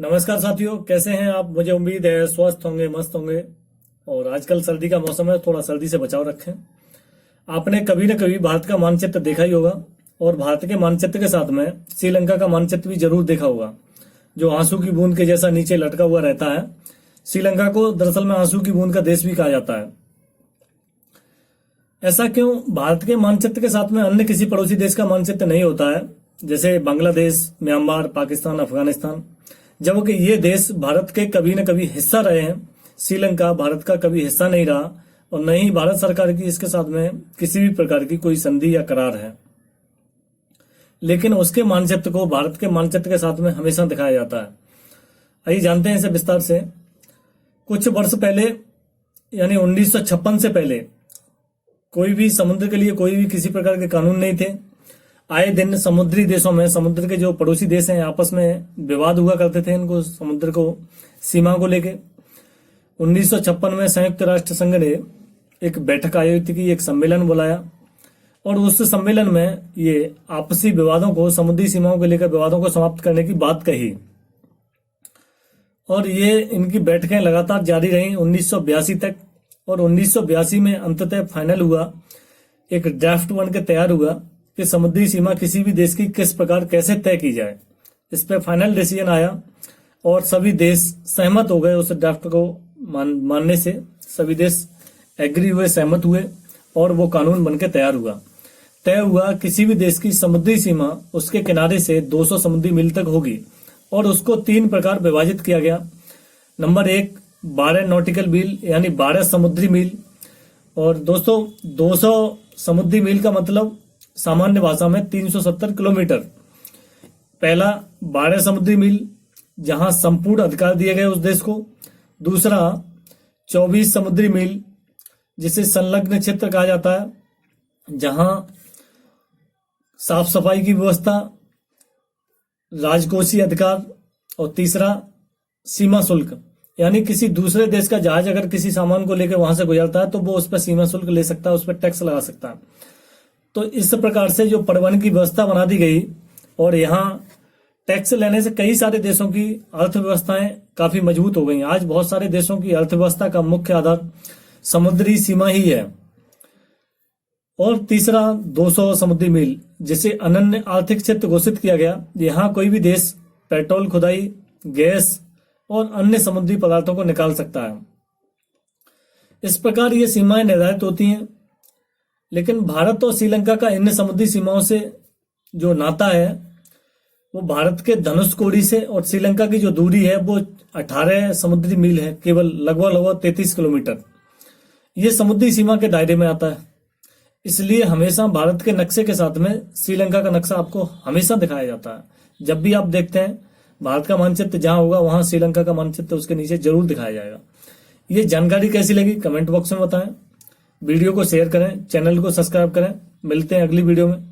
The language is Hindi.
नमस्कार साथियों, कैसे हैं आप। मुझे उम्मीद है स्वस्थ होंगे, मस्त होंगे। और आजकल सर्दी का मौसम है, थोड़ा सर्दी से बचाव रखें। आपने कभी न कभी भारत का मानचित्र देखा ही होगा, और भारत के मानचित्र के साथ में श्रीलंका का मानचित्र भी जरूर देखा होगा, जो आंसू की बूंद के जैसा नीचे लटका हुआ रहता है। श्रीलंका को दरअसल में आंसू की बूंद का देश भी कहा जाता है। ऐसा क्यों? भारत के मानचित्र के साथ में अन्य किसी पड़ोसी देश का मानचित्र नहीं होता है, जैसे बांग्लादेश, म्यांमार, पाकिस्तान, अफगानिस्तान। जबकि ये देश भारत के कभी न कभी हिस्सा रहे हैं। श्रीलंका भारत का कभी हिस्सा नहीं रहा, और न ही भारत सरकार की इसके साथ में किसी भी प्रकार की कोई संधि या करार है। लेकिन उसके मानचित्र को भारत के मानचित्र के साथ में हमेशा दिखाया जाता है। आइए जानते हैं इसे विस्तार से। कुछ वर्ष पहले, यानी 1956 से पहले, कोई भी समुद्र के लिए कोई भी किसी प्रकार के कानून नहीं थे। आए दिन समुद्री देशों में, समुद्र के जो पड़ोसी देश हैं, आपस में विवाद हुआ करते थे इनको समुद्र को, सीमा को लेके। 1956 में संयुक्त राष्ट्र संघ ने एक बैठक आयोजित की, एक सम्मेलन बुलाया, और उस सम्मेलन में ये आपसी विवादों को, समुद्री सीमाओं को लेकर विवादों को समाप्त करने की बात कही। और ये इनकी बैठकें लगातार जारी रहीं 1982 तक। और 1982 में अंततः फाइनल हुआ, एक ड्राफ्ट बन के तैयार हुआ कि समुद्री सीमा किसी भी देश की किस प्रकार कैसे तय की जाए। इस पे फाइनल डिसीजन आया और सभी देश सहमत हो गए उस ड्राफ्ट को मानने से। सभी देश एग्री हुए, सहमत हुए, और वो कानून बनके तैयार हुआ। तय हुआ किसी भी देश की समुद्री सीमा उसके किनारे से 200 समुद्री मील तक होगी, और उसको 3 प्रकार विभाजित किया गया। नंबर 1, 12 नॉटिकल मील, यानी 12 समुद्री मील। और दोस्तों, 200 समुद्री मील का मतलब सामान्य भाषा में 370 किलोमीटर। पहला 12 समुद्री मील, जहां संपूर्ण अधिकार दिए गए उस देश को। दूसरा 24 समुद्री मील, जिसे संलग्न क्षेत्र कहा जाता है, जहां साफ सफाई की व्यवस्था, राजकोषीय अधिकार। और तीसरा सीमा शुल्क, यानी किसी दूसरे देश का जहाज अगर किसी सामान को लेकर वहां से गुजरता है तो वो उस पर सीमा शुल्क ले सकता है, उस पर टैक्स लगा सकता है। तो इस प्रकार से जो परिवहन की व्यवस्था बना दी गई, और यहाँ टैक्स लेने से कई सारे देशों की अर्थव्यवस्थाएं काफी मजबूत हो गई। आज बहुत सारे देशों की अर्थव्यवस्था का मुख्य आधार समुद्री सीमा ही है। और तीसरा 200 समुद्री मील, जिसे अनन्य आर्थिक क्षेत्र घोषित किया गया। यहाँ कोई भी देश पेट्रोल खुदाई, गैस और अन्य समुद्री पदार्थों को निकाल सकता है। इस प्रकार ये सीमाएं निर्धारित होती हैं। लेकिन भारत और श्रीलंका का इन समुद्री सीमाओं से जो नाता है, वो भारत के धनुषकोडी से और श्रीलंका की जो दूरी है वो 18 समुद्री मील है, केवल लगभग 33 किलोमीटर। ये समुद्री सीमा के दायरे में आता है। इसलिए हमेशा भारत के नक्शे के साथ में श्रीलंका का नक्शा आपको हमेशा दिखाया जाता है। जब भी आप देखते हैं भारत का मानचित्र जहां होगा, वहां श्रीलंका का मानचित्र उसके नीचे जरूर दिखाया जाएगा। ये जानकारी कैसी लगी कमेंट बॉक्स में बताएं। वीडियो को शेयर करें, चैनल को सब्सक्राइब करें। मिलते हैं अगली वीडियो में।